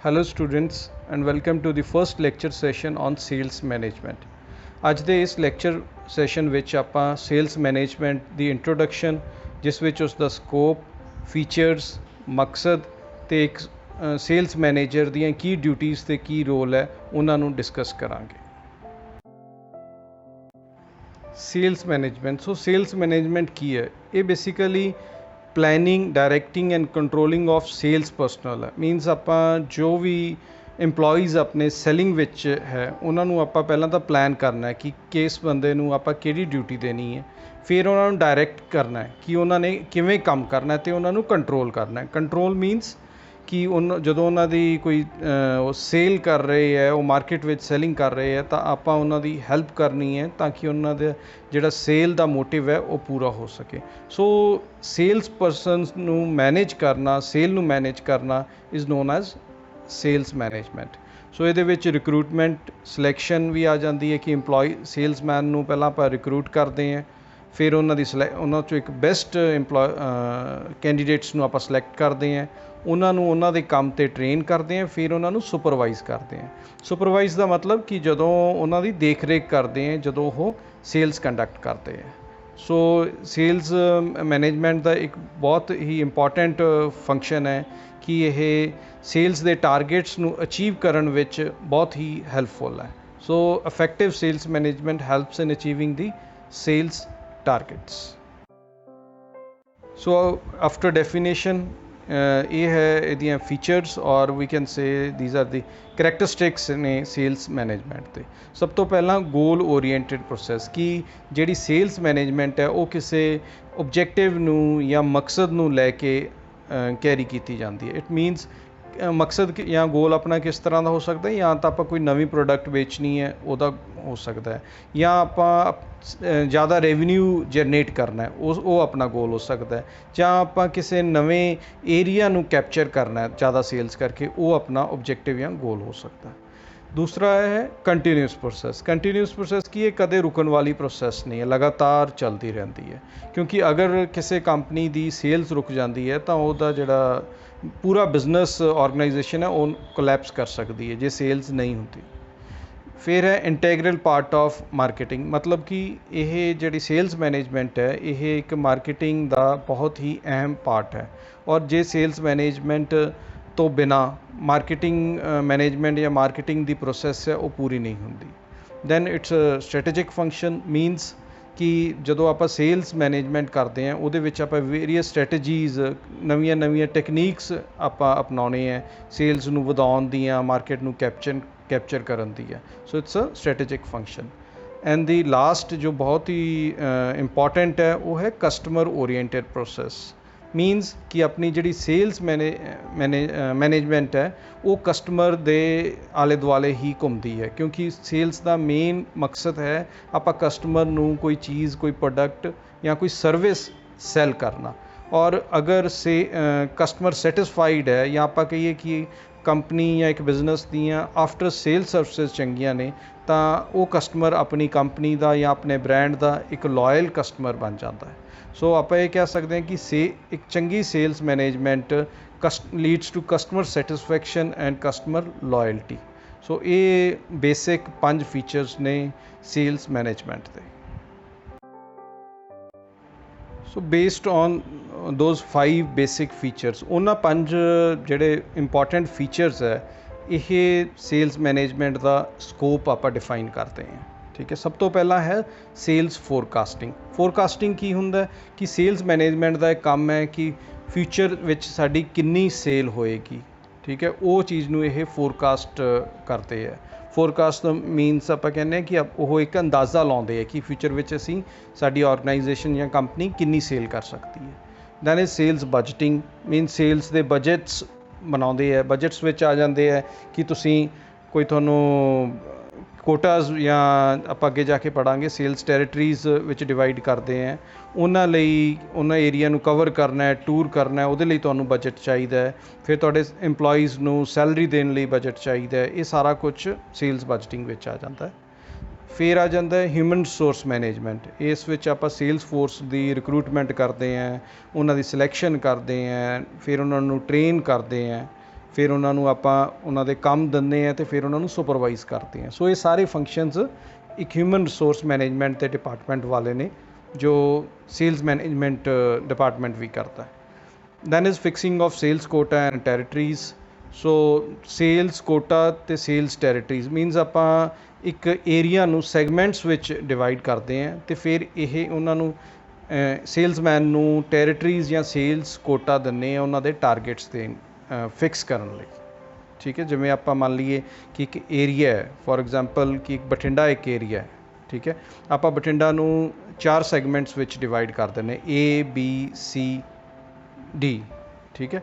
Hello students and welcome to the first lecture session on sales management. ਅੱਜ ਦੇ ਇਸ lecture session ਵਿੱਚ ਆਪਾਂ ਸੇਲਸ ਮੈਨੇਜਮੈਂਟ ਦੀ introduction, ਜਿਸ ਵਿੱਚ ਉਸ ਦਾ ਸਕੋਪ, ਫੀਚਰਸ, ਮਕਸਦ ਤੇ ਇੱਕ ਸੇਲਸ ਮੈਨੇਜਰ ਦੀਆਂ ਕੀ ਡਿਊਟੀਜ਼ ਤੇ ਕੀ ਰੋਲ ਹੈ ਉਹਨਾਂ ਨੂੰ ਡਿਸਕਸ ਕਰਾਂਗੇ। ਸੇਲਸ ਮੈਨੇਜਮੈਂਟ ਸੇਲਸ ਮੈਨੇਜਮੈਂਟ ਕੀ ਹੈ? ਇਹ basically planning, directing and controlling of sales personnel ਹੈ। ਮੀਨਸ ਆਪਾਂ ਜੋ ਵੀ ਇੰਪਲੋਈਜ਼ ਆਪਣੇ ਸੈਲਿੰਗ ਵਿੱਚ ਹੈ ਉਹਨਾਂ ਨੂੰ ਆਪਾਂ ਪਹਿਲਾਂ ਤਾਂ ਪਲਾਨ ਕਰਨਾ ਹੈ ਕਿ ਕਿਸ ਬੰਦੇ ਨੂੰ ਆਪਾਂ ਕਿਹੜੀ ਡਿਊਟੀ ਦੇਣੀ ਹੈ, ਫਿਰ ਉਹਨਾਂ ਨੂੰ ਡਾਇਰੈਕਟ ਕਰਨਾ ਹੈ ਕਿ ਉਹਨਾਂ ਨੇ ਕਿਵੇਂ ਕੰਮ ਕਰਨਾ ਹੈ, ਅਤੇ ਉਹਨਾਂ ਨੂੰ ਕੰਟਰੋਲ ਕਰਨਾ ਹੈ। ਕੰਟਰੋਲ ਮੀਨਸ ਕਿ ਜਦੋਂ ਉਹਨਾਂ ਦੀ ਕੋਈ ਉਹ ਸੇਲ ਕਰ ਰਹੇ ਹੈ, ਉਹ ਮਾਰਕੀਟ ਵਿੱਚ ਸੈਲਿੰਗ ਕਰ ਰਹੇ ਹੈ, ਤਾਂ ਆਪਾਂ ਉਹਨਾਂ ਦੀ ਹੈਲਪ ਕਰਨੀ ਹੈ ਤਾਂ ਕਿ ਉਹਨਾਂ ਦਾ ਜਿਹੜਾ ਸੇਲ ਦਾ ਮੋਟਿਵ ਹੈ ਉਹ ਪੂਰਾ ਹੋ ਸਕੇ। ਸੋ ਸੇਲਸ ਪਰਸਨਸ ਨੂੰ ਮੈਨੇਜ ਕਰਨਾ, ਸੇਲ ਨੂੰ ਮੈਨੇਜ ਕਰਨਾ is known as sales management. So ਇਹਦੇ ਵਿੱਚ ਰਿਕਰੂਟਮੈਂਟ, ਸਿਲੈਕਸ਼ਨ ਵੀ ਆ ਜਾਂਦੀ ਹੈ ਕਿ ਇੰਪਲੋਈ ਸੇਲਸਮੈਨ ਨੂੰ ਪਹਿਲਾਂ ਆਪਾਂ ਰਿਕਰੂਟ ਕਰਦੇ ਹਾਂ, ਫਿਰ ਉਹਨਾਂ 'ਚੋਂ ਇੱਕ ਬੈਸਟ ਕੈਂਡੀਡੇਟਸ ਨੂੰ ਆਪਾਂ ਸਿਲੈਕਟ ਕਰਦੇ ਹਾਂ, ਉਹਨਾਂ ਨੂੰ ਉਹਨਾਂ ਦੇ ਕੰਮ 'ਤੇ ਟ੍ਰੇਨ ਕਰਦੇ ਹਾਂ, ਫਿਰ ਉਹਨਾਂ ਨੂੰ ਸੁਪਰਵਾਈਜ਼ ਕਰਦੇ ਹਾਂ। ਸੁਪਰਵਾਈਜ਼ ਦਾ ਮਤਲਬ ਕਿ ਜਦੋਂ ਉਹਨਾਂ ਦੀ ਦੇਖ ਰੇਖ ਕਰਦੇ ਹਾਂ, ਜਦੋਂ ਉਹ ਸੇਲਸ ਕੰਡਕਟ ਕਰਦੇ ਹੈ। ਸੋ ਸੇਲਸ ਮੈਨੇਜਮੈਂਟ ਦਾ ਇੱਕ ਬਹੁਤ ਹੀ ਇੰਪੋਰਟੈਂਟ ਫੰਕਸ਼ਨ ਹੈ ਕਿ ਇਹ ਸੇਲਸ ਦੇ ਟਾਰਗੇਟਸ ਨੂੰ ਅਚੀਵ ਕਰਨ ਵਿੱਚ ਬਹੁਤ ਹੀ ਹੈਲਪਫੁਲ ਹੈ। So effective sales management helps in achieving the sales targets. So after definition ये है ਇਹਦੀਆਂ ਫੀਚਰਸ ਔਰ we can say these are the characteristics ਨੇ ਸੇਲਸ ਮੈਨੇਜਮੈਂਟ ਦੇ। ਸਭ ਤੋਂ ਪਹਿਲਾਂ ਗੋਲ ਓਰੀਐਂਟਡ ਪ੍ਰੋਸੈਸ, ਕਿ ਜਿਹੜੀ ਸੇਲਸ ਮੈਨੇਜਮੈਂਟ ਹੈ ਉਹ ਕਿਸੇ ਓਬਜੈਕਟਿਵ ਨੂੰ ਜਾਂ ਮਕਸਦ ਨੂੰ ਲੈ ਕੇ ਕੈਰੀ ਕੀਤੀ ਜਾਂਦੀ ਹੈ। ਇਟ ਮੀਨਸ ਮਕਸਦ ਜਾਂ ਗੋਲ ਆਪਣਾ ਕਿਸ ਤਰ੍ਹਾਂ ਦਾ ਹੋ ਸਕਦਾ ਹੈ, ਜਾਂ ਤਾਂ ਆਪਾਂ ਕੋਈ ਨਵੀਂ ਪ੍ਰੋਡਕਟ ਵੇਚਣੀ ਹੈ ਉਹਦਾ ਹੋ ਸਕਦਾ ਹੈ, ਜਾਂ ਆਪਾਂ ਜ਼ਿਆਦਾ ਰੈਵਨਿਊ ਜਨਰੇਟ ਕਰਨਾ ਹੈ, ਉਹ ਆਪਣਾ ਗੋਲ ਹੋ ਸਕਦਾ ਹੈ, ਜਾਂ ਆਪਾਂ ਕਿਸੇ ਨਵੇਂ ਏਰੀਆ ਨੂੰ ਕੈਪਚਰ ਕਰਨਾ ਹੈ ਜ਼ਿਆਦਾ ਸੇਲਸ ਕਰਕੇ, ਉਹ ਆਪਣਾ ਓਬਜੈਕਟਿਵ ਜਾਂ ਗੋਲ ਹੋ ਸਕਦਾ ਹੈ। ਦੂਸਰਾ ਹੈ ਕੰਟੀਨਿਊਸ ਪ੍ਰੋਸੈਸ। ਕੰਟੀਨਿਊਸ ਪ੍ਰੋਸੈਸ ਕੀ ਹੈ? ਕਦੇ ਰੁਕਣ ਵਾਲੀ ਪ੍ਰੋਸੈਸ ਨਹੀਂ ਹੈ, ਲਗਾਤਾਰ ਚੱਲਦੀ ਰਹਿੰਦੀ ਹੈ। ਕਿਉਂਕਿ ਅਗਰ ਕਿਸੇ ਕੰਪਨੀ ਦੀ ਸੇਲਸ ਰੁਕ ਜਾਂਦੀ ਹੈ ਤਾਂ ਉਹਦਾ ਜਿਹੜਾ ਪੂਰਾ ਬਿਜ਼ਨਸ ਆਰਗੇਨਾਈਜੇਸ਼ਨ ਹੈ ਉਹ ਕੋਲੈਪਸ ਕਰ ਸਕਦੀ ਹੈ ਜੇ ਸੇਲਸ ਨਹੀਂ ਹੁੰਦੀ। ਫਿਰ ਹੈ ਇੰਟੈਗਰਲ ਪਾਰਟ ਆਫ ਮਾਰਕੀਟਿੰਗ, ਮਤਲਬ ਕਿ ਇਹ ਜਿਹੜੀ ਸੇਲਸ ਮੈਨੇਜਮੈਂਟ ਹੈ ਇਹ ਇੱਕ ਮਾਰਕੀਟਿੰਗ ਦਾ ਬਹੁਤ ਹੀ ਅਹਿਮ ਪਾਰਟ ਹੈ। ਔਰ ਜੇ ਸੇਲਸ ਮੈਨੇਜਮੈਂਟ ਤੋਂ ਬਿਨਾਂ ਮਾਰਕੀਟਿੰਗ ਮੈਨੇਜਮੈਂਟ ਜਾਂ ਮਾਰਕੀਟਿੰਗ ਦੀ ਪ੍ਰੋਸੈਸ ਹੈ ਉਹ ਪੂਰੀ ਨਹੀਂ ਹੁੰਦੀ। Then it's strategic function, means ਕਿ ਜਦੋਂ ਆਪਾਂ ਸੇਲਸ ਮੈਨੇਜਮੈਂਟ ਕਰਦੇ ਹਾਂ ਉਹਦੇ ਵਿੱਚ ਆਪਾਂ ਵੇਰੀਅਸ ਸਟ੍ਰੈਟਜੀਜ਼, ਨਵੀਆਂ ਟੈਕਨੀਕਸ ਆਪਾਂ ਅਪਣਾਉਣੇ ਹੈ ਸੇਲਸ ਨੂੰ ਵਧਾਉਣ ਦੀਆਂ, ਮਾਰਕੀਟ ਨੂੰ ਕੈਪਚਰ ਕਰਨ ਦੀ ਹੈ। So it's a strategic function. And the last ਜੋ ਬਹੁਤ ਹੀ ਇੰਪੋਰਟੈਂਟ ਹੈ ਉਹ ਹੈ ਕਸਟਮਰ ਓਰੀਐਂਟਡ ਪ੍ਰੋਸੈਸ। ਮੀਨਸ ਕਿ ਆਪਣੀ ਜਿਹੜੀ ਸੇਲਸ ਮੈਨੇਜਮੈਂਟ ਹੈ ਉਹ ਕਸਟਮਰ ਦੇ ਆਲੇ ਦੁਆਲੇ ਹੀ ਘੁੰਮਦੀ ਹੈ, ਕਿਉਂਕਿ ਸੇਲਸ ਦਾ ਮੇਨ ਮਕਸਦ ਹੈ ਆਪਾਂ ਕਸਟਮਰ ਨੂੰ ਕੋਈ ਚੀਜ਼, ਕੋਈ ਪ੍ਰੋਡਕਟ ਜਾਂ ਕੋਈ ਸਰਵਿਸ ਸੈੱਲ ਕਰਨਾ। ਔਰ ਅਗਰ ਕਸਟਮਰ ਸੈਟਿਸਫਾਈਡ ਹੈ, ਜਾਂ ਆਪਾਂ ਕਹੀਏ ਕਿ ਕੰਪਨੀ ਜਾਂ ਇੱਕ ਬਿਜ਼ਨਸ ਦੀਆਂ ਆਫਟਰ ਸੇਲ ਸਰਵਿਸਿਜ਼ ਚੰਗੀਆਂ ਨੇ, ਤਾਂ ਉਹ ਕਸਟਮਰ ਆਪਣੀ ਕੰਪਨੀ ਦਾ ਜਾਂ ਆਪਣੇ ਬ੍ਰਾਂਡ ਦਾ ਇੱਕ ਲਾਇਲ ਕਸਟਮਰ ਬਣ ਜਾਂਦਾ ਹੈ। ਸੋ ਆਪਾਂ ਇਹ ਕਹਿ ਸਕਦੇ ਹਾਂ ਕਿ ਇੱਕ ਚੰਗੀ sales management leads to customer satisfaction and customer loyalty. So ਇਹ ਬੇਸਿਕ 5 ਫੀਚਰਸ ਨੇ ਸੇਲਸ ਮੈਨੇਜਮੈਂਟ ਦੇ। So based on those 5 basic features, ਉਹਨਾਂ 5 ਜਿਹੜੇ ਇੰਪੋਰਟੈਂਟ ਫੀਚਰਸ ਹੈ ਇਹ ਸੇਲਸ ਮੈਨੇਜਮੈਂਟ ਦਾ ਸਕੋਪ ਆਪਾਂ ਡਿਫਾਈਨ ਕਰਦੇ ਹਾਂ। ਠੀਕ ਹੈ, ਸਭ ਤੋਂ ਪਹਿਲਾਂ ਹੈ ਸੇਲਸ ਫੋਰਕਾਸਟਿੰਗ। ਫੋਰਕਾਸਟਿੰਗ ਕੀ ਹੁੰਦਾ? ਕਿ ਸੇਲਸ ਮੈਨੇਜਮੈਂਟ ਦਾ ਇੱਕ ਕੰਮ ਹੈ ਕਿ ਫਿਊਚਰ ਵਿੱਚ ਸਾਡੀ ਕਿੰਨੀ ਸੇਲ ਹੋਏਗੀ। ਠੀਕ ਹੈ, ਉਹ ਚੀਜ਼ ਨੂੰ ਇਹ ਫੋਰਕਾਸਟ ਕਰਦੇ ਹੈ। ਫੋਰਕਾਸਟ ਮੀਨਸ ਆਪਾਂ ਕਹਿੰਦੇ ਹਾਂ ਕਿ ਉਹ ਇੱਕ ਅੰਦਾਜ਼ਾ ਲਾਉਂਦੇ ਹੈ ਕਿ ਫਿਊਚਰ ਵਿੱਚ ਸਾਡੀ ਆਰਗੇਨਾਈਜੇਸ਼ਨ ਜਾਂ ਕੰਪਨੀ ਕਿੰਨੀ ਸੇਲ ਕਰ ਸਕਦੀ ਹੈ। Then is sales budgeting, means sales ਦੇ ਬਜਟਸ ਬਣਾਉਂਦੇ ਹੈ। ਬਜਟਸ ਵਿੱਚ ਆ ਜਾਂਦੇ ਹੈ ਕਿ ਤੁਸੀਂ ਕੋਈ ਤੁਹਾਨੂੰ ਕੋਟਾਜ਼, ਜਾਂ ਆਪਾਂ ਅੱਗੇ ਜਾ ਕੇ ਪੜ੍ਹਾਂਗੇ ਸੇਲਸ ਟੈਰੀਟਰੀਜ਼ ਵਿੱਚ ਡਿਵਾਈਡ ਕਰਦੇ ਹੈ। ਉਹਨਾਂ ਲਈ ਉਹਨਾਂ ਏਰੀਆ ਨੂੰ ਕਵਰ ਕਰਨਾ ਹੈ, ਟੂਰ ਕਰਨਾ ਹੈ, ਉਹਦੇ ਲਈ ਤੁਹਾਨੂੰ ਬਜਟ ਚਾਹੀਦਾ ਹੈ। ਫਿਰ ਤੁਹਾਡੇ ਇੰਪਲੋਈਜ਼ ਨੂੰ ਸੈਲਰੀ ਦੇਣ ਲਈ ਬਜਟ ਚਾਹੀਦਾ ਹੈ। ਇਹ ਸਾਰਾ ਕੁਛ ਸੇਲਸ ਬਜਟਿੰਗ ਵਿੱਚ ਆ ਜਾਂਦਾ ਹੈ। ਫਿਰ ਆ ਜਾਂਦਾ ਹੈ ਹਿਊਮਨ ਰਿਸੋਰਸ ਮੈਨੇਜਮੈਂਟ। ਇਸ ਵਿੱਚ ਆਪਾਂ ਸੇਲਸ ਫੋਰਸ ਦੀ ਰਿਕਰੂਟਮੈਂਟ ਕਰਦੇ ਹਾਂ, ਉਹਨਾਂ ਦੀ ਸਿਲੈਕਸ਼ਨ ਕਰਦੇ ਹਾਂ, ਫਿਰ ਉਹਨਾਂ ਨੂੰ ਟ੍ਰੇਨ ਕਰਦੇ ਹਾਂ, ਫਿਰ ਉਹਨਾਂ ਨੂੰ ਆਪਾਂ ਉਹਨਾਂ ਦੇ ਕੰਮ ਦਿੰਦੇ ਹਾਂ ਅਤੇ ਫਿਰ ਉਹਨਾਂ ਨੂੰ ਸੁਪਰਵਾਈਜ਼ ਕਰਦੇ ਹਾਂ। ਸੋ ਇਹ ਸਾਰੇ ਫੰਕਸ਼ਨਸ ਇੱਕ ਹਿਊਮਨ ਰਿਸੋਰਸ ਮੈਨੇਜਮੈਂਟ ਦੇ ਡਿਪਾਰਟਮੈਂਟ ਵਾਲੇ ਨੇ ਜੋ ਸੇਲਸ ਮੈਨੇਜਮੈਂਟ ਡਿਪਾਰਟਮੈਂਟ ਵੀ ਕਰਦਾ ਹੈ। Then is fixing of sales quota and territories. So sales quota ਅਤੇ ਸੇਲਸ ਟੈਰੀਟਰੀਜ਼ ਮੀਨਸ ਆਪਾਂ ਇੱਕ ਏਰੀਆ ਨੂੰ ਸੈਗਮੈਂਟਸ ਵਿੱਚ ਡਿਵਾਈਡ ਕਰਦੇ ਹਾਂ ਅਤੇ ਫਿਰ ਇਹ ਉਹਨਾਂ ਨੂੰ ਸੇਲਸਮੈਨ ਨੂੰ ਟੈਰੀਟਰੀਜ਼ ਜਾਂ ਸੇਲਸ ਕੋਟਾ ਦਿੰਦੇ ਆ ਉਹਨਾਂ ਦੇ ਟਾਰਗੇਟਸ 'ਤੇ ਫਿਕਸ ਕਰਨ ਲਈ। ਠੀਕ ਹੈ, ਜਿਵੇਂ ਆਪਾਂ ਮੰਨ ਲਈਏ ਕਿ ਇੱਕ ਏਰੀਆ ਹੈ, ਫੋਰ ਐਗਜ਼ਾਮਪਲ ਕਿ ਇੱਕ ਬਠਿੰਡਾ ਇੱਕ ਏਰੀਆ ਹੈ। ਠੀਕ ਹੈ, ਆਪਾਂ ਬਠਿੰਡਾ ਨੂੰ 4 ਸੈਗਮੈਂਟਸ ਵਿੱਚ ਡਿਵਾਈਡ ਕਰ ਦਿੰਦੇ A B C D। ਠੀਕ ਹੈ,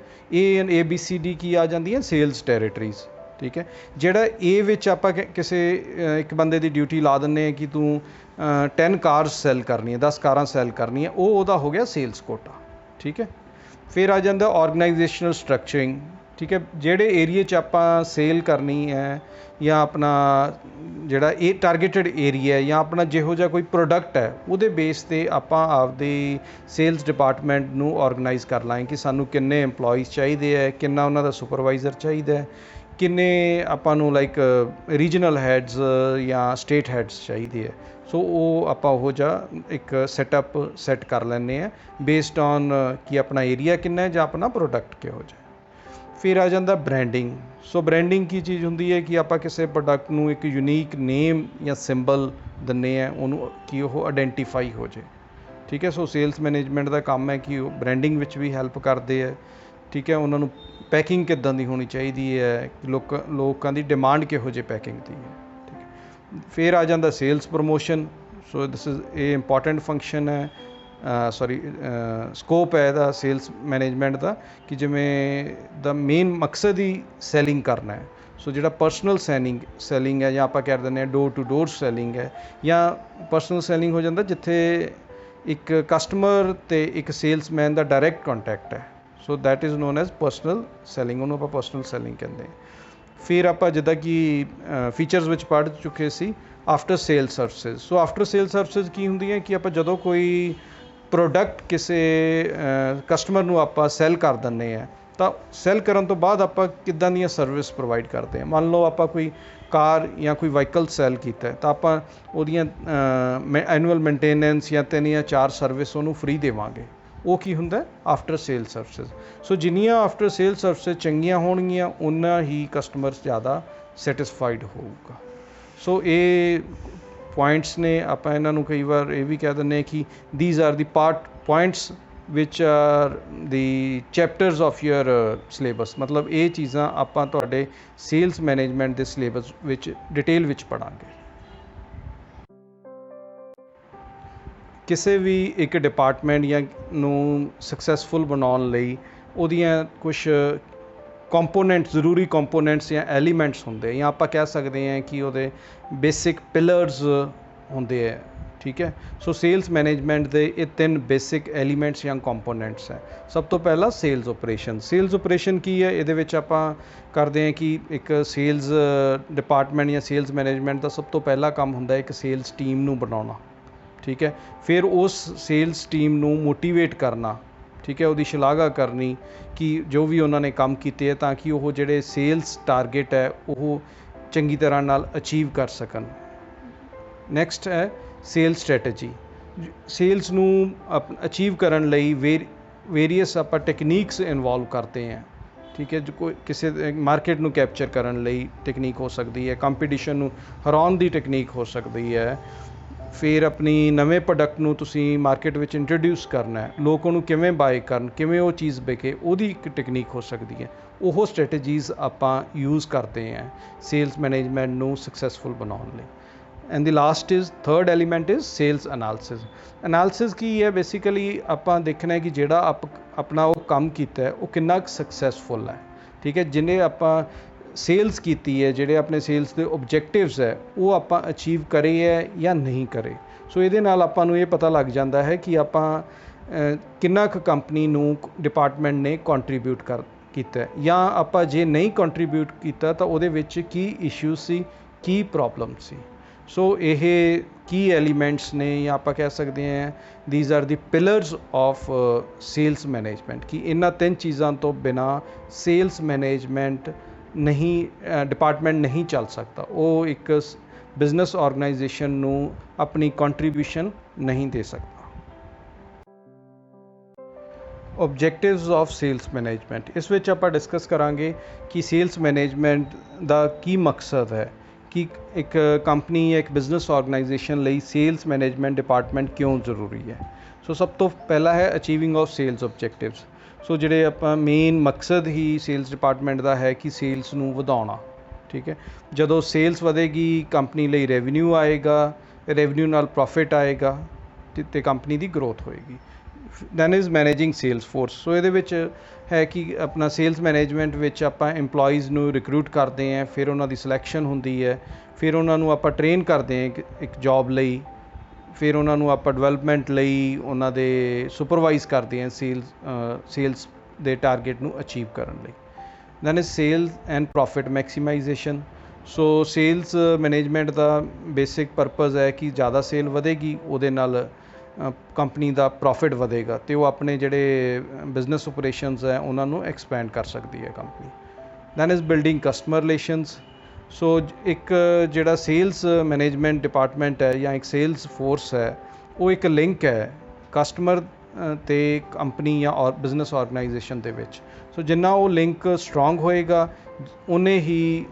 ABCD ਕੀ ਆ ਜਾਂਦੀ ਹੈ? Sales territories. ਠੀਕ ਹੈ, ਜਿਹੜਾ A ਵਿੱਚ ਆਪਾਂ ਕਿਸੇ ਇੱਕ ਬੰਦੇ ਦੀ ਡਿਊਟੀ ਲਾ ਦਿੰਦੇ ਹਾਂ ਕਿ ਤੂੰ 10 ਕਾਰਸ ਸੈੱਲ ਕਰਨੀਆਂ, 10 ਕਾਰਾਂ ਸੈੱਲ ਕਰਨੀਆਂ, ਉਹਦਾ ਹੋ ਗਿਆ ਸੇਲਸ ਕੋਟਾ। ਠੀਕ ਹੈ, ਫਿਰ ਆ ਜਾਂਦਾ ਆਰਗੇਨਾਈਜੇਸ਼ਨਲ ਸਟਰਕਚਰਿੰਗ। ਠੀਕ ਹੈ, ਜਿਹੜੇ ਏਰੀਏ 'ਚ ਆਪਾਂ ਸੇਲ ਕਰਨੀ ਹੈ ਜਾਂ ਆਪਣਾ ਜਿਹੜਾ ਇਹ ਟਾਰਗੇਟਡ ਏਰੀਆ ਜਾਂ ਆਪਣਾ ਜਿਹੋ ਜਿਹਾ ਕੋਈ ਪ੍ਰੋਡਕਟ ਹੈ ਉਹਦੇ ਬੇਸ 'ਤੇ ਆਪਾਂ ਆਪਦੀ ਸੇਲਸ ਡਿਪਾਰਟਮੈਂਟ ਨੂੰ ਔਰਗਨਾਈਜ਼ ਕਰ ਲਾਂਗੇ ਕਿ ਸਾਨੂੰ ਕਿੰਨੇ EMPLOYEES ਚਾਹੀਦੇ ਹੈ, ਕਿੰਨਾ ਉਹਨਾਂ ਦਾ ਸੁਪਰਵਾਈਜ਼ਰ ਚਾਹੀਦਾ ਹੈ, ਕਿੰਨੇ ਆਪਾਂ ਨੂੰ ਲਾਈਕ ਰੀਜਨਲ ਹੈਡਸ ਜਾਂ ਸਟੇਟ ਹੈਡਸ ਚਾਹੀਦੇ ਹੈ। ਸੋ ਉਹ ਆਪਾਂ ਉਹੋ ਜਿਹਾ ਇੱਕ ਸੈਟਅਪ ਸੈੱਟ ਕਰ ਲੈਂਦੇ ਹਾਂ ਬੇਸਡ ਔਨ ਕਿ ਆਪਣਾ ਏਰੀਆ ਕਿੰਨਾ ਹੈ ਜਾਂ ਆਪਣਾ ਪ੍ਰੋਡਕਟ ਕਿਹੋ ਜਿਹਾ। ਫਿਰ ਆ ਜਾਂਦਾ ਬ੍ਰੈਂਡਿੰਗ। ਸੋ ਬ੍ਰੈਂਡਿੰਗ ਕੀ ਚੀਜ਼ ਹੁੰਦੀ ਹੈ ਕਿ ਆਪਾਂ ਕਿਸੇ ਪ੍ਰੋਡਕਟ ਨੂੰ ਇੱਕ ਯੂਨੀਕ ਨੇਮ ਜਾਂ ਸਿੰਬਲ ਦਿੰਦੇ ਹਾਂ ਉਹਨੂੰ ਕਿ ਉਹ ਆਇਡੈਂਟੀਫਾਈ ਹੋ ਜਾਏ। ਠੀਕ ਹੈ, ਸੋ ਸੇਲਸ ਮੈਨੇਜਮੈਂਟ ਦਾ ਕੰਮ ਹੈ ਕਿ ਉਹ ਬ੍ਰੈਂਡਿੰਗ ਵਿੱਚ ਵੀ ਹੈਲਪ ਕਰਦੇ ਹੈ। ਠੀਕ ਹੈ, ਉਹਨਾਂ ਨੂੰ ਪੈਕਿੰਗ ਕਿੱਦਾਂ ਦੀ ਹੋਣੀ ਚਾਹੀਦੀ ਹੈ, ਲੋਕਾਂ ਦੀ ਡਿਮਾਂਡ ਕਿਹੋ ਜਿਹੀ ਪੈਕਿੰਗ ਦੀ ਹੈ। ਠੀਕ ਹੈ, ਫਿਰ ਆ ਜਾਂਦਾ sales promotion. So this is ਇਹ ਇੰਪੋਰਟੈਂਟ ਫੰਕਸ਼ਨ ਹੈ, ਸਕੋਪ ਹੈ ਇਹਦਾ ਸੇਲਸ ਮੈਨੇਜਮੈਂਟ ਦਾ ਕਿ ਜਿਵੇਂ ਦਾ ਮੇਨ ਮਕਸਦ ਹੀ ਸੈਲਿੰਗ ਕਰਨਾ ਹੈ। ਸੋ ਜਿਹੜਾ ਪਰਸਨਲ ਸੈਲਿੰਗ ਹੈ ਜਾਂ ਆਪਾਂ ਕਹਿ ਦਿੰਦੇ ਹਾਂ ਡੋਰ ਟੂ ਡੋਰ ਸੈਲਿੰਗ ਹੈ, ਜਾਂ ਪਰਸਨਲ ਸੈਲਿੰਗ ਹੋ ਜਾਂਦਾ ਜਿੱਥੇ ਇੱਕ ਕਸਟਮਰ ਅਤੇ ਇੱਕ ਸੇਲਸਮੈਨ ਦਾ ਡਾਇਰੈਕਟ ਕੰਟੈਕਟ ਹੈ। So that is known as personal selling, ਉਹਨੂੰ ਆਪਾਂ ਪਰਸਨਲ ਸੈਲਿੰਗ ਕਹਿੰਦੇ ਹਾਂ। ਫਿਰ ਆਪਾਂ ਜਿੱਦਾਂ ਕਿ ਫੀਚਰਸ ਵਿੱਚ ਪੜ੍ਹ ਚੁੱਕੇ ਸੀ after sale services. So after sale services ਕੀ ਹੁੰਦੀਆਂ ਕਿ ਆਪਾਂ ਜਦੋਂ ਕੋਈ ਪ੍ਰੋਡਕਟ ਕਿਸੇ ਕਸਟਮਰ ਨੂੰ ਆਪਾਂ ਸੈੱਲ ਕਰ ਦਿੰਦੇ ਹਾਂ ਤਾਂ ਸੈੱਲ ਕਰਨ ਤੋਂ ਬਾਅਦ ਆਪਾਂ ਕਿੱਦਾਂ ਦੀਆਂ ਸਰਵਿਸ ਪ੍ਰੋਵਾਈਡ ਕਰਦੇ ਹਾਂ। ਮੰਨ ਲਓ ਆਪਾਂ ਕੋਈ ਕਾਰ ਜਾਂ ਕੋਈ ਵਹੀਕਲ ਸੈੱਲ ਕੀਤਾ ਤਾਂ ਆਪਾਂ ਉਹਦੀਆਂ ਐਨੂਅਲ ਮੇਨਟੇਨੈਂਸ ਜਾਂ 3 ਜਾਂ 4 ਸਰਵਿਸ ਉਹਨੂੰ ਫ੍ਰੀ ਦੇਵਾਂਗੇ। ਉਹ ਕੀ ਹੁੰਦਾ? After sale services. ਸੋ ਜਿੰਨੀਆਂ ਆਫਟਰ ਸੇਲ ਸਰਵਿਸਿਜ਼ ਚੰਗੀਆਂ ਹੋਣਗੀਆਂ ਉਨਾ ਹੀ ਕਸਟਮਰ ਜ਼ਿਆਦਾ ਸੈਟਿਸਫਾਈਡ ਹੋਊਗਾ। ਸੋ ਇਹ ਪੁਆਇੰਟਸ ਨੇ, ਆਪਾਂ ਇਹਨਾਂ ਨੂੰ ਕਈ ਵਾਰ ਇਹ ਵੀ ਕਹਿ ਦਿੰਦੇ ਹਾਂ ਕਿ these R the points which R the chapters of your syllabus. ਮਤਲਬ ਇਹ ਚੀਜ਼ਾਂ ਆਪਾਂ ਤੁਹਾਡੇ ਸੇਲਸ ਮੈਨੇਜਮੈਂਟ ਦੇ ਸਿਲੇਬਸ ਵਿੱਚ ਡਿਟੇਲ ਵਿੱਚ ਪੜ੍ਹਾਂਗੇ। ਕਿਸੇ ਵੀ ਇੱਕ ਡਿਪਾਰਟਮੈਂਟ ਜਾਂ ਨੂੰ ਸਕਸੈਸਫੁਲ ਬਣਾਉਣ ਲਈ ਉਹਦੀਆਂ ਕੁਛ ਕੰਪੋਨੈਂਟਸ, ਜ਼ਰੂਰੀ ਕੰਪੋਨੈਂਟਸ ਜਾਂ ਐਲੀਮੈਂਟਸ ਹੁੰਦੇ ਜਾਂ ਆਪਾਂ ਕਹਿ ਸਕਦੇ ਹਾਂ ਕਿ ਉਹਦੇ ਬੇਸਿਕ ਪਿਲਰਸ ਹੁੰਦੇ ਹੈ। ਠੀਕ ਹੈ, ਸੋ ਸੇਲਸ ਮੈਨੇਜਮੈਂਟ ਦੇ ਇਹ 3 ਬੇਸਿਕ ਐਲੀਮੈਂਟਸ ਜਾਂ ਕੰਪੋਨੈਂਟਸ ਹੈ। ਸਭ ਤੋਂ ਪਹਿਲਾਂ ਸੇਲਸ ਓਪਰੇਸ਼ਨ। ਸੇਲਸ ਓਪਰੇਸ਼ਨ ਕੀ ਹੈ? ਇਹਦੇ ਵਿੱਚ ਆਪਾਂ ਕਰਦੇ ਹਾਂ ਕਿ ਇੱਕ ਸੇਲਸ ਡਿਪਾਰਟਮੈਂਟ ਜਾਂ ਸੇਲਸ ਮੈਨੇਜਮੈਂਟ ਦਾ ਸਭ ਤੋਂ ਪਹਿਲਾ ਕੰਮ ਹੁੰਦਾ ਇੱਕ ਸੇਲਸ ਟੀਮ ਨੂੰ ਬਣਾਉਣਾ। ਠੀਕ ਹੈ, ਫਿਰ ਉਸ ਸੇਲਸ ਟੀਮ ਨੂੰ ਮੋਟੀਵੇਟ ਕਰਨਾ। ਠੀਕ ਹੈ, ਉਹਦੀ ਸ਼ਲਾਘਾ ਕਰਨੀ ਕਿ ਜੋ ਵੀ ਉਹਨਾਂ ਨੇ ਕੰਮ ਕੀਤੇ ਹੈ ਤਾਂ ਕਿ ਉਹ ਜਿਹੜੇ ਸੇਲਸ ਟਾਰਗੇਟ ਹੈ ਉਹ ਚੰਗੀ ਤਰ੍ਹਾਂ ਨਾਲ ਅਚੀਵ ਕਰ ਸਕਣ। ਨੈਕਸਟ ਹੈ ਸੇਲਸ ਸਟ੍ਰੈਟਜੀ। ਸੇਲਸ ਨੂੰ ਅਚੀਵ ਕਰਨ ਲਈ ਵੇਰੀਅਸ ਆਪਾਂ ਟੈਕਨੀਕਸ ਇਨਵੋਲਵ ਕਰਦੇ ਹਾਂ। ਠੀਕ ਹੈ, ਕੋਈ ਕਿਸੇ ਮਾਰਕੀਟ ਨੂੰ ਕੈਪਚਰ ਕਰਨ ਲਈ ਟੈਕਨੀਕ ਹੋ ਸਕਦੀ ਹੈ, ਕੰਪੀਟੀਸ਼ਨ ਨੂੰ ਹਰਾਉਣ ਦੀ ਟੈਕਨੀਕ ਹੋ ਸਕਦੀ ਹੈ। ਫਿਰ ਆਪਣੀ ਨਵੇਂ ਪ੍ਰੋਡਕਟ ਨੂੰ ਤੁਸੀਂ ਮਾਰਕੀਟ ਵਿੱਚ ਇੰਟਰੋਡਿਊਸ ਕਰਨਾ ਹੈ, ਲੋਕ ਉਹਨੂੰ ਕਿਵੇਂ ਬਾਏ ਕਰਨ, ਕਿਵੇਂ ਉਹ ਚੀਜ਼ ਵਿਕੇ, ਉਹਦੀ ਇੱਕ ਟੈਕਨੀਕ ਹੋ ਸਕਦੀ ਹੈ। ਉਹ ਸਟ੍ਰੈਟਜੀਜ਼ ਆਪਾਂ ਯੂਜ਼ ਕਰਦੇ ਹਾਂ ਸੇਲਸ ਮੈਨੇਜਮੈਂਟ ਨੂੰ ਸਕਸੈਸਫੁਲ ਬਣਾਉਣ ਲਈ। And the last is third element is sales analysis. Analysis ਕੀ ਹੈ? ਬੇਸਿਕਲੀ ਆਪਾਂ ਦੇਖਣਾ ਹੈ ਕਿ ਜਿਹੜਾ ਆਪਣਾ ਉਹ ਕੰਮ ਕੀਤਾ ਹੈ ਉਹ ਕਿੰਨਾ ਕੁ ਸਕਸੈਸਫੁਲ ਹੈ। ਠੀਕ ਹੈ, ਜਿਹਨੇ ਆਪਾਂ ਸੇਲਸ ਕੀਤੀ ਹੈ, ਜਿਹੜੇ ਆਪਣੇ ਸੇਲਸ ਦੇ ਓਬਜੈਕਟਿਵਸ ਹੈ ਉਹ ਆਪਾਂ ਅਚੀਵ ਕਰੇ ਹੈ ਜਾਂ ਨਹੀਂ ਕਰੇ। ਸੋ ਇਹਦੇ ਨਾਲ ਆਪਾਂ ਨੂੰ ਇਹ ਪਤਾ ਲੱਗ ਜਾਂਦਾ ਹੈ ਕਿ ਆਪਾਂ ਕਿੰਨਾ ਕੁ ਕੰਪਨੀ ਨੂੰ ਡਿਪਾਰਟਮੈਂਟ ਨੇ ਕੰਟਰੀਬਿਊਟ ਕੀਤਾ, ਜਾਂ ਆਪਾਂ ਜੇ ਨਹੀਂ ਕੰਟਰੀਬਿਊਟ ਕੀਤਾ ਤਾਂ ਉਹਦੇ ਵਿੱਚ ਕੀ ਇਸ਼ੂ ਸੀ, ਕੀ ਪ੍ਰੋਬਲਮ ਸੀ। ਸੋ ਇਹ ਕੀ ਐਲੀਮੈਂਟਸ ਨੇ ਜਾਂ ਆਪਾਂ ਕਹਿ ਸਕਦੇ ਹਾਂ these are the pillars of sales management ਕਿ ਇਹਨਾਂ 3 ਚੀਜ਼ਾਂ ਤੋਂ ਬਿਨਾਂ ਸੇਲਸ ਮੈਨੇਜਮੈਂਟ ਨਹੀਂ ਡਿਪਾਰਟਮੈਂਟ ਨਹੀਂ ਚੱਲ ਸਕਦਾ। ਉਹ ਇੱਕ ਬਿਜ਼ਨਸ ਆਰਗੇਨਾਈਜੇਸ਼ਨ ਨੂੰ ਆਪਣੀ ਕੰਟਰੀਬਿਊਸ਼ਨ ਨਹੀਂ ਦੇ ਸਕਦਾ। ਓਬਜੈਕਟਿਵਸ ਆਫ ਸੇਲਸ ਮੈਨੇਜਮੈਂਟ, ਇਸ ਵਿੱਚ ਆਪਾਂ ਡਿਸਕਸ ਕਰਾਂਗੇ ਕਿ ਸੇਲਸ ਮੈਨੇਜਮੈਂਟ ਦਾ ਕੀ ਮਕਸਦ ਹੈ, ਕਿ ਇੱਕ ਕੰਪਨੀ ਜਾਂ ਇੱਕ ਬਿਜ਼ਨਸ ਆਰਗੇਨਾਈਜੇਸ਼ਨ ਲਈ ਸੇਲਸ ਮੈਨੇਜਮੈਂਟ ਡਿਪਾਰਟਮੈਂਟ ਕਿਉਂ ਜ਼ਰੂਰੀ ਹੈ। ਸੋ ਸਭ ਤੋਂ ਪਹਿਲਾ ਹੈ ਅਚੀਵਿੰਗ ਆਫ ਸੇਲਸ ਓਬਜੈਕਟਿਵਸ। ਸੋ ਜਿਹੜੇ ਆਪਾਂ ਮੇਨ ਮਕਸਦ ਹੀ ਸੇਲਸ ਡਿਪਾਰਟਮੈਂਟ ਦਾ ਹੈ ਕਿ ਸੇਲਸ ਨੂੰ ਵਧਾਉਣਾ। ਠੀਕ ਹੈ, ਜਦੋਂ ਸੇਲਸ ਵਧੇਗੀ ਕੰਪਨੀ ਲਈ ਰੈਵਨਿਊ ਆਏਗਾ, ਰੈਵਨਿਊ ਨਾਲ ਪ੍ਰੋਫਿਟ ਆਏਗਾ ਅਤੇ ਕੰਪਨੀ ਦੀ ਗਰੋਥ ਹੋਏਗੀ। Then is managing sales force. So ਇਹਦੇ ਵਿੱਚ ਹੈ ਕਿ ਆਪਣਾ ਸੇਲਸ ਮੈਨੇਜਮੈਂਟ ਵਿੱਚ ਆਪਾਂ EMPLOYEES ਨੂੰ ਰਿਕਰੂਟ ਕਰਦੇ ਹਾਂ, ਫਿਰ ਉਹਨਾਂ ਦੀ ਸਿਲੈਕਸ਼ਨ ਹੁੰਦੀ ਹੈ, ਫਿਰ ਉਹਨਾਂ ਨੂੰ ਆਪਾਂ ਟ੍ਰੇਨ ਕਰਦੇ ਹਾਂ ਇੱਕ ਜੋਬ ਲਈ, ਫਿਰ ਉਹਨਾਂ ਨੂੰ ਆਪਾਂ ਡਿਵੈਲਪਮੈਂਟ ਲਈ ਉਹਨਾਂ ਦੇ ਸੁਪਰਵਾਈਜ਼ ਕਰਦੇ ਹਾਂ ਸੇਲਸ ਦੇ ਟਾਰਗੇਟ ਨੂੰ ਅਚੀਵ ਕਰਨ ਲਈ। Then is sales and profit maximisation. So sales management ਦਾ ਬੇਸਿਕ ਪਰਪਜ਼ ਹੈ ਕਿ ਜ਼ਿਆਦਾ ਸੇਲ ਵਧੇਗੀ, ਉਹਦੇ ਨਾਲ ਕੰਪਨੀ ਦਾ ਪ੍ਰੋਫਿਟ ਵਧੇਗਾ ਅਤੇ ਉਹ ਆਪਣੇ ਜਿਹੜੇ ਬਿਜ਼ਨਸ ਓਪਰੇਸ਼ਨਸ ਹੈ ਉਹਨਾਂ ਨੂੰ ਐਕਸਪੈਂਡ ਕਰ ਸਕਦੀ ਹੈ company. Then is building customer relations. So ਇੱਕ ਜਿਹੜਾ ਸੇਲਸ ਮੈਨੇਜਮੈਂਟ ਡਿਪਾਰਟਮੈਂਟ ਹੈ ਜਾਂ ਇੱਕ ਸੇਲਸ ਫੋਰਸ ਹੈ, ਉਹ ਇੱਕ ਲਿੰਕ ਹੈ ਕਸਟਮਰ ਅਤੇ ਕੰਪਨੀ ਜਾਂ ਬਿਜ਼ਨਸ ਆਰਗੇਨਾਈਜੇਸ਼ਨ ਦੇ ਵਿੱਚ। ਸੋ ਜਿੰਨਾ ਉਹ ਲਿੰਕ ਸਟਰੋਂਗ ਹੋਏਗਾ ਉਨੇ ਹੀ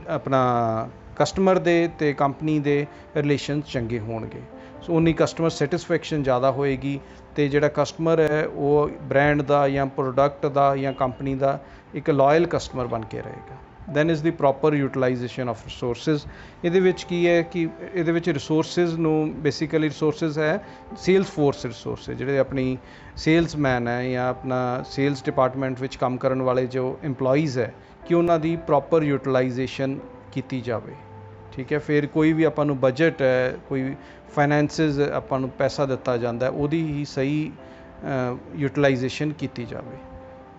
ਆਪਣਾ ਕਸਟਮਰ ਦੇ ਅਤੇ ਕੰਪਨੀ ਦੇ ਰਿਲੇਸ਼ਨ ਚੰਗੇ ਹੋਣਗੇ। ਸੋ ਉਨੀ ਕਸਟਮਰ ਸੈਟਿਸਫੈਕਸ਼ਨ ਜ਼ਿਆਦਾ ਹੋਏਗੀ ਅਤੇ ਜਿਹੜਾ ਕਸਟਮਰ ਹੈ ਉਹ ਬ੍ਰਾਂਡ ਦਾ ਜਾਂ ਪ੍ਰੋਡਕਟ ਦਾ ਜਾਂ ਕੰਪਨੀ ਦਾ ਇੱਕ ਲਾਇਲ ਕਸਟਮਰ ਬਣ ਕੇ ਰਹੇਗਾ। Then is the proper utilization of resources. ਇਹਦੇ ਵਿੱਚ ਕੀ ਹੈ ਕਿ ਇਹਦੇ ਵਿੱਚ ਰਿਸੋਰਸਿਸ ਨੂੰ ਬੇਸਿਕਲੀ ਰਿਸੋਰਸਿਸ ਹੈ ਸੇਲਸ ਫੋਰਸ ਰਿਸੋਰਸਿਸ, ਜਿਹੜੇ ਆਪਣੀ ਸੇਲਸਮੈਨ ਹੈ ਜਾਂ ਆਪਣਾ ਸੇਲਸ ਡਿਪਾਰਟਮੈਂਟ ਵਿੱਚ ਕੰਮ ਕਰਨ ਵਾਲੇ ਜੋ EMPLOYEES ਹੈ ਕਿ ਉਹਨਾਂ ਦੀ ਪ੍ਰੋਪਰ ਯੂਟੀਲਾਈਜੇਸ਼ਨ ਕੀਤੀ ਜਾਵੇ। ਠੀਕ ਹੈ, ਫਿਰ ਕੋਈ ਵੀ ਆਪਾਂ ਨੂੰ ਬਜਟ ਹੈ, ਕੋਈ ਫਾਈਨੈਂਸਿਸ ਆਪਾਂ ਨੂੰ ਪੈਸਾ ਦਿੱਤਾ ਜਾਂਦਾ, ਉਹਦੀ ਹੀ ਸਹੀ ਯੂਟੀਲਾਈਜੇਸ਼ਨ ਕੀਤੀ ਜਾਵੇ।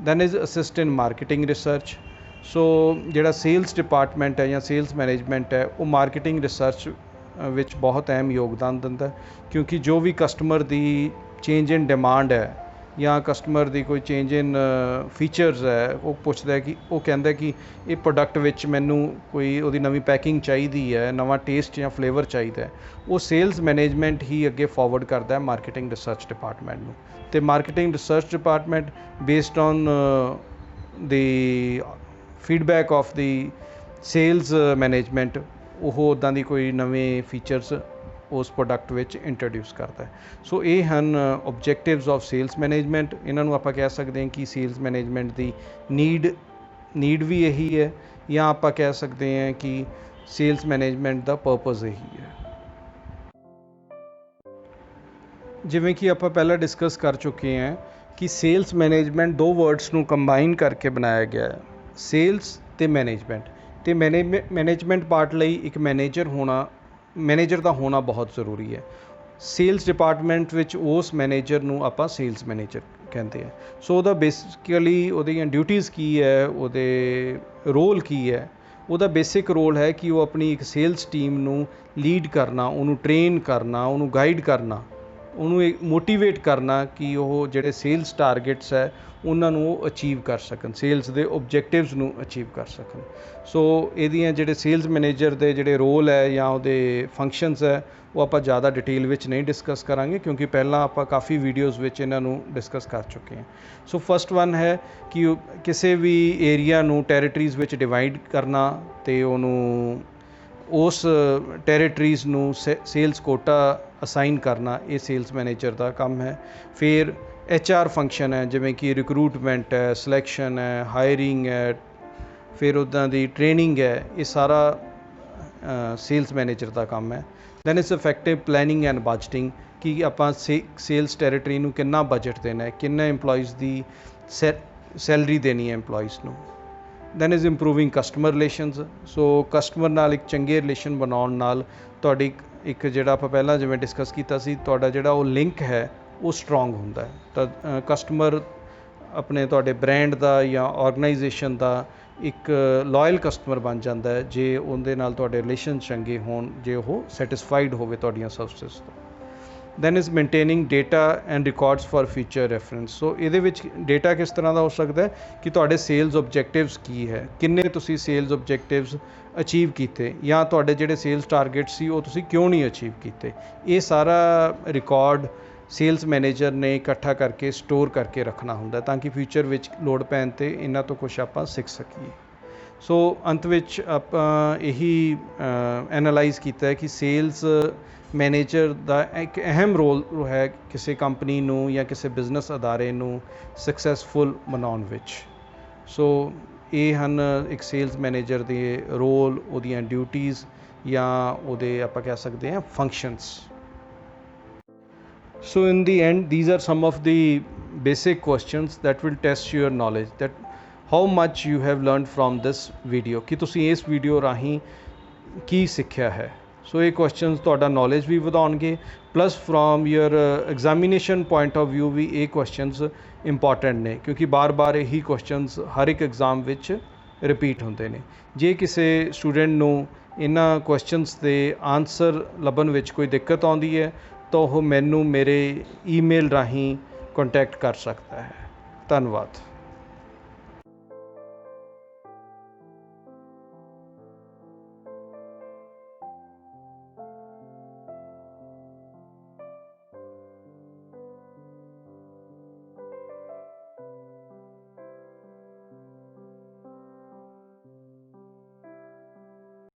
Then is assist in marketing research. So ਜਿਹੜਾ ਸੇਲਸ ਡਿਪਾਰਟਮੈਂਟ ਹੈ ਜਾਂ ਸੇਲਸ ਮੈਨੇਜਮੈਂਟ ਹੈ ਉਹ ਮਾਰਕੀਟਿੰਗ ਰਿਸਰਚ ਵਿੱਚ ਬਹੁਤ ਅਹਿਮ ਯੋਗਦਾਨ ਦਿੰਦਾ, ਕਿਉਂਕਿ ਜੋ ਵੀ ਕਸਟਮਰ ਦੀ ਚੇਂਜ ਇਨ ਡਿਮਾਂਡ ਹੈ ਜਾਂ ਕਸਟਮਰ ਦੀ ਕੋਈ ਚੇਂਜ ਇਨ ਫੀਚਰਸ ਹੈ, ਉਹ ਪੁੱਛਦਾ ਕਿ ਉਹ ਕਹਿੰਦਾ ਕਿ ਇਹ ਪ੍ਰੋਡਕਟ ਵਿੱਚ ਮੈਨੂੰ ਕੋਈ ਉਹਦੀ ਨਵੀਂ ਪੈਕਿੰਗ ਚਾਹੀਦੀ ਹੈ, ਨਵਾਂ ਟੇਸਟ ਜਾਂ ਫਲੇਵਰ ਚਾਹੀਦਾ, ਉਹ ਸੇਲਸ ਮੈਨੇਜਮੈਂਟ ਹੀ ਅੱਗੇ ਫਾਰਵਰਡ ਕਰਦਾ ਹੈ ਮਾਰਕੀਟਿੰਗ ਰਿਸਰਚ ਡਿਪਾਰਟਮੈਂਟ ਨੂੰ। ਅਤੇ marketing research department based on the feedback of the sales management ਉਹ ਉੱਦਾਂ ਦੀ ਕੋਈ ਨਵੇਂ ਫੀਚਰਸ ਉਸ ਪ੍ਰੋਡਕਟ ਵਿੱਚ ਇੰਟਰੋਡਿਊਸ ਕਰਦਾ ਹੈ। ਸੋ ਇਹ ਹਨ ਓਬਜੈਕਟਿਵਸ ਆਫ ਸੇਲਸ ਮੈਨੇਜਮੈਂਟ। ਇਹਨਾਂ ਨੂੰ ਆਪਾਂ ਕਹਿ ਸਕਦੇ ਹਾਂ ਕਿ ਸੇਲਸ ਮੈਨੇਜਮੈਂਟ ਦੀ ਨੀਡ ਵੀ ਇਹੀ ਹੈ, ਜਾਂ ਆਪਾਂ ਕਹਿ ਸਕਦੇ ਹਾਂ ਕਿ ਸੇਲਸ ਮੈਨੇਜਮੈਂਟ ਦਾ ਪਰਪਜ਼ ਇਹੀ ਹੈ। ਜਿਵੇਂ ਕਿ ਆਪਾਂ ਪਹਿਲਾਂ ਡਿਸਕਸ ਕਰ ਚੁੱਕੇ ਹਾਂ ਕਿ ਸੇਲਸ ਮੈਨੇਜਮੈਂਟ ਦੋ ਵਰਡਸ ਨੂੰ ਕੰਬਾਈਨ ਕਰਕੇ ਬਣਾਇਆ ਗਿਆ ਹੈ, ਸੇਲਸ ਅਤੇ ਮੈਨੇਜਮੈਂਟ। ਅਤੇ ਮੈਨੇਜਮੈਂਟ ਪਾਰਟ ਲਈ ਇੱਕ ਮੈਨੇਜਰ ਦਾ ਹੋਣਾ ਬਹੁਤ ਜ਼ਰੂਰੀ ਹੈ। ਸੇਲਸ ਡਿਪਾਰਟਮੈਂਟ ਵਿੱਚ ਉਸ ਮੈਨੇਜਰ ਨੂੰ ਆਪਾਂ ਸੇਲਸ ਮੈਨੇਜਰ ਕਹਿੰਦੇ ਹਾਂ। ਸੋ ਉਹਦਾ ਬੇਸਿਕਲੀ ਉਹਦੀਆਂ ਡਿਊਟੀਜ਼ ਕੀ ਹੈ, ਉਹਦੇ ਰੋਲ ਕੀ ਹੈ। ਉਹਦਾ ਬੇਸਿਕ ਰੋਲ ਹੈ ਕਿ ਉਹ ਆਪਣੀ ਇੱਕ ਸੇਲਸ ਟੀਮ ਨੂੰ ਲੀਡ ਕਰਨਾ, ਉਹਨੂੰ ਟ੍ਰੇਨ ਕਰਨਾ, ਉਹਨੂੰ ਗਾਈਡ ਕਰਨਾ, ਉਹਨੂੰ ਮੋਟੀਵੇਟ ਕਰਨਾ ਕਿ ਉਹ ਜਿਹੜੇ ਸੇਲਸ ਟਾਰਗੇਟਸ ਹੈ ਉਹਨਾਂ ਨੂੰ ਉਹ ਅਚੀਵ ਕਰ ਸਕਣ, ਸੇਲਸ ਦੇ ਓਬਜੈਕਟਿਵਸ ਨੂੰ ਅਚੀਵ ਕਰ ਸਕਣ। ਸੋ ਇਹਦੀਆਂ ਜਿਹੜੇ ਸੇਲਸ ਮੈਨੇਜਰ ਦੇ ਜਿਹੜੇ ਰੋਲ ਹੈ ਜਾਂ ਉਹਦੇ ਫੰਕਸ਼ਨਸ ਹੈ ਉਹ ਆਪਾਂ ਜ਼ਿਆਦਾ ਡਿਟੇਲ ਵਿੱਚ ਨਹੀਂ ਡਿਸਕਸ ਕਰਾਂਗੇ, ਕਿਉਂਕਿ ਪਹਿਲਾਂ ਆਪਾਂ ਕਾਫੀ ਵੀਡੀਓਜ਼ ਵਿੱਚ ਇਹਨਾਂ ਨੂੰ ਡਿਸਕਸ ਕਰ ਚੁੱਕੇ ਹਾਂ। ਸੋ ਫਸਟ ਵਨ ਹੈ ਕਿ ਕਿਸੇ ਵੀ ਏਰੀਆ ਨੂੰ ਟੈਰੀਟਰੀਜ਼ ਵਿੱਚ ਡਿਵਾਈਡ ਕਰਨਾ ਅਤੇ ਉਹਨੂੰ ਉਸ ਟੈਰੀਟਰੀਜ਼ ਨੂੰ ਸੇਲਸ ਕੋਟਾ ਅਸਾਈਨ ਕਰਨਾ, ਇਹ ਸੇਲਸ ਮੈਨੇਜਰ ਦਾ ਕੰਮ ਹੈ। ਫਿਰ HR ਫੰਕਸ਼ਨ ਹੈ, ਜਿਵੇਂ ਕਿ ਰਿਕਰੂਟਮੈਂਟ ਹੈ, ਸਿਲੈਕਸ਼ਨ ਹੈ, ਹਾਇਰਿੰਗ ਹੈ, ਫਿਰ ਉੱਦਾਂ ਦੀ ਟ੍ਰੇਨਿੰਗ ਹੈ, ਇਹ ਸਾਰਾ ਸੇਲਸ ਮੈਨੇਜਰ ਦਾ ਕੰਮ ਹੈ। Then is effective planning and budgeting, ਕਿ ਆਪਾਂ ਸੇਲਸ ਟੈਰੀਟਰੀ ਨੂੰ ਕਿੰਨਾ ਬਜਟ ਦੇਣਾ ਹੈ, ਕਿੰਨੇ EMPLOYEES ਦੀ ਸੈਲਰੀ ਦੇਣੀ ਹੈ EMPLOYEES ਨੂੰ। Then is improving customer relations. So customer ਨਾਲ ਇੱਕ ਚੰਗੇ ਰਿਲੇਸ਼ਨ ਬਣਾਉਣ ਨਾਲ ਤੁਹਾਡੀ ਇੱਕ ਜਿਹੜਾ ਆਪਾਂ ਪਹਿਲਾਂ ਜਿਵੇਂ ਡਿਸਕਸ ਕੀਤਾ ਸੀ, ਤੁਹਾਡਾ ਜਿਹੜਾ ਉਹ ਲਿੰਕ ਹੈ ਉਹ ਸਟਰੋਂਗ ਹੁੰਦਾ ਹੈ। ਤਾਂ ਕਸਟਮਰ ਆਪਣੇ ਤੁਹਾਡੇ ਬ੍ਰਾਂਡ ਦਾ ਜਾਂ ਆਰਗੇਨਾਈਜੇਸ਼ਨ ਦਾ ਇੱਕ ਲਾਇਲ ਕਸਟਮਰ ਬਣ ਜਾਂਦਾ ਹੈ ਜੇ ਉਹਦੇ ਨਾਲ ਤੁਹਾਡੇ ਰਿਲੇਸ਼ਨ ਚੰਗੇ ਹੋਣ, ਜੇ ਉਹ ਸੈਟਿਸਫਾਈਡ ਹੋਵੇ ਤੁਹਾਡੀਆਂ ਸਰਵਿਸਿਜ਼ ਤੋਂ। Then is maintaining data and records for future reference. So ਇਹਦੇ ਵਿੱਚ ਡੇਟਾ ਕਿਸ ਤਰ੍ਹਾਂ ਦਾ ਹੋ ਸਕਦਾ ਹੈ ਕਿ ਤੁਹਾਡੇ ਸੇਲਸ ਓਬਜੈਕਟਿਵਸ ਕੀ ਹੈ, ਕਿੰਨੇ ਤੁਸੀਂ ਸੇਲਸ ਓਬਜੈਕਟਿਵਸ ਅਚੀਵ ਕੀਤੇ, ਜਾਂ ਤੁਹਾਡੇ ਜਿਹੜੇ ਸੇਲਸ ਟਾਰਗੇਟ ਸੀ ਉਹ ਤੁਸੀਂ ਕਿਉਂ ਨਹੀਂ ਅਚੀਵ ਕੀਤੇ। ਇਹ ਸਾਰਾ ਰਿਕਾਰਡ ਸੇਲਸ ਮੈਨੇਜਰ ਨੇ ਇਕੱਠਾ ਕਰਕੇ ਸਟੋਰ ਕਰਕੇ ਰੱਖਣਾ ਹੁੰਦਾ ਤਾਂ ਕਿ ਫਿਊਚਰ ਵਿੱਚ ਲੋੜ ਪੈਣ 'ਤੇ ਇਹਨਾਂ ਤੋਂ ਕੁਛ ਆਪਾਂ ਸਿੱਖ ਸਕੀਏ। ਸੋ ਅੰਤ ਵਿੱਚ ਆਪਾਂ ਇਹੀ ਐਨਾਲਾਈਜ਼ ਕੀਤਾ ਹੈ ਕਿ ਸੇਲਸ ਮੈਨੇਜਰ ਦਾ ਇੱਕ ਅਹਿਮ ਰੋਲ ਹੈ ਕਿਸੇ ਕੰਪਨੀ ਨੂੰ ਜਾਂ ਕਿਸੇ ਬਿਜ਼ਨਸ ਅਦਾਰੇ ਨੂੰ ਸਕਸੈਸਫੁਲ ਬਣਾਉਣ ਵਿੱਚ। ਸੋ ਇਹ ਹਨ ਇੱਕ ਸੇਲਸ ਮੈਨੇਜਰ ਦੇ ਰੋਲ, ਉਹਦੀਆਂ ਡਿਊਟੀਜ਼ ਜਾਂ ਉਹਦੇ ਆਪਾਂ ਕਹਿ ਸਕਦੇ ਹਾਂ functions. So in the end, these are some of the basic questions that will test your knowledge, that how much you have learned from this video, ਕਿ ਤੁਸੀਂ ਇਸ ਵੀਡੀਓ ਰਾਹੀਂ ਕੀ ਸਿੱਖਿਆ ਹੈ। ਸੋ ਇਹ ਕੁਐਸਚਨਸ ਤੁਹਾਡਾ ਨੌਲੇਜ ਵੀ ਵਧਾਉਣਗੇ, plus from your examination point of view ਵੀ ਇਹ ਕੁਐਸਚਨਸ ਇੰਪੋਰਟੈਂਟ ਨੇ, ਕਿਉਂਕਿ ਬਾਰ-ਬਾਰ ਇਹੀ ਕੁਐਸਚਨਸ ਹਰ ਇੱਕ ਐਗਜ਼ਾਮ ਵਿੱਚ ਰਿਪੀਟ ਹੁੰਦੇ ਨੇ। ਜੇ ਕਿਸੇ ਸਟੂਡੈਂਟ ਨੂੰ ਇਹਨਾਂ ਕੁਐਸਚਨਸ ਦੇ ਆਨਸਰ ਲੱਭਣ ਵਿੱਚ ਕੋਈ ਦਿੱਕਤ ਆਉਂਦੀ ਹੈ ਤਾਂ ਉਹ ਮੈਨੂੰ ਮੇਰੇ ਈਮੇਲ ਰਾਹੀਂ ਕੰਟੈਕਟ ਕਰ ਸਕਦਾ ਹੈ। ਧੰਨਵਾਦ।